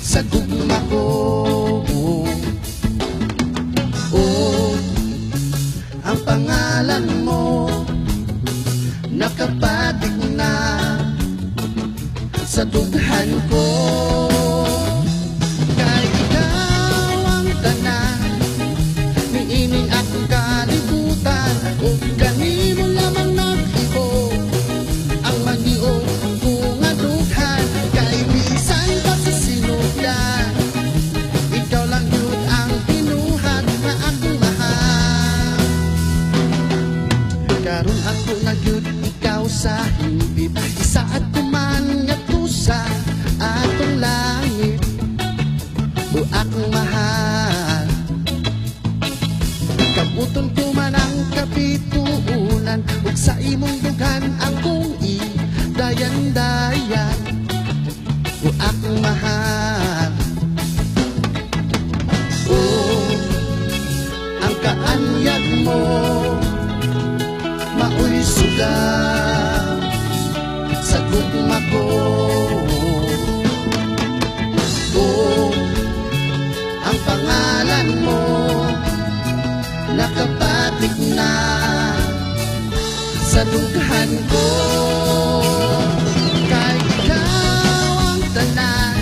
sa gugma ko. Oh, ang pangalan mo nakapatig na sa dughan ko. Kay ikaw ang tanan, niining akong kalibutan, o kanimo lamang nag-iho ang mag-iho kung adughan. Kay bisan pa sa sinugdan, ikaw lang yun ang pinuhat na akong mahal. Karon ako na yun ikaw sa hibib, isa at kuman nga tusa atong langit, o akong mahal. Kabuton ko man ang kapitulan, ug sa imong dughan akong dayan-dayan, o akong mahal. Oh, ang kaanyag mo maoy suga sa gugma ko. Oh, ang pangalan mo nakapatig na sa dughan ko. Kay ikaw ang tanan,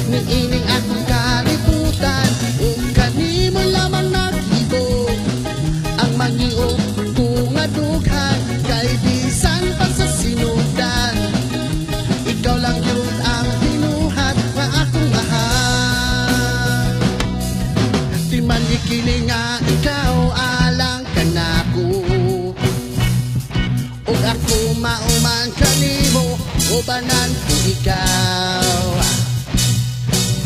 niining akong kalibutan, o kanimo lamang nag-iho ang mangiog kung adughan. Kay bisan pa sa sinugdan, ikaw lang yun ang binuhat na akong mahal. Di man ikili nga ikaw alang kanako, ug ako mauman kanimo, ubanan ko ikaw.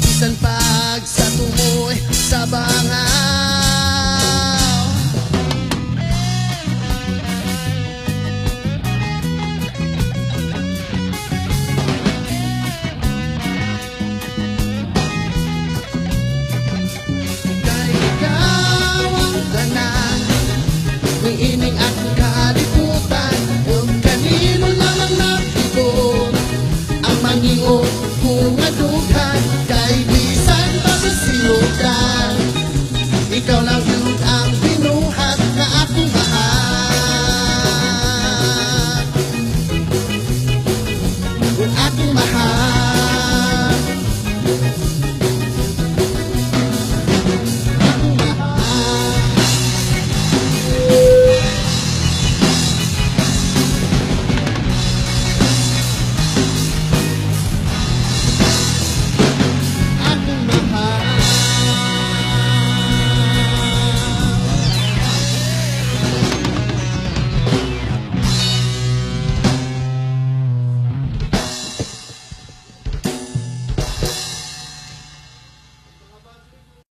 Bisan pag sa tumoy sa bangaw. Kay ikaw ang tanan, niining akong kalibutan, o kanimo lamang nag-iho ang mangiho kung adughan. Kay bisan pa sa sinugdan, ikaw lang yun ang binuhat na akong mahal, o akong mahal.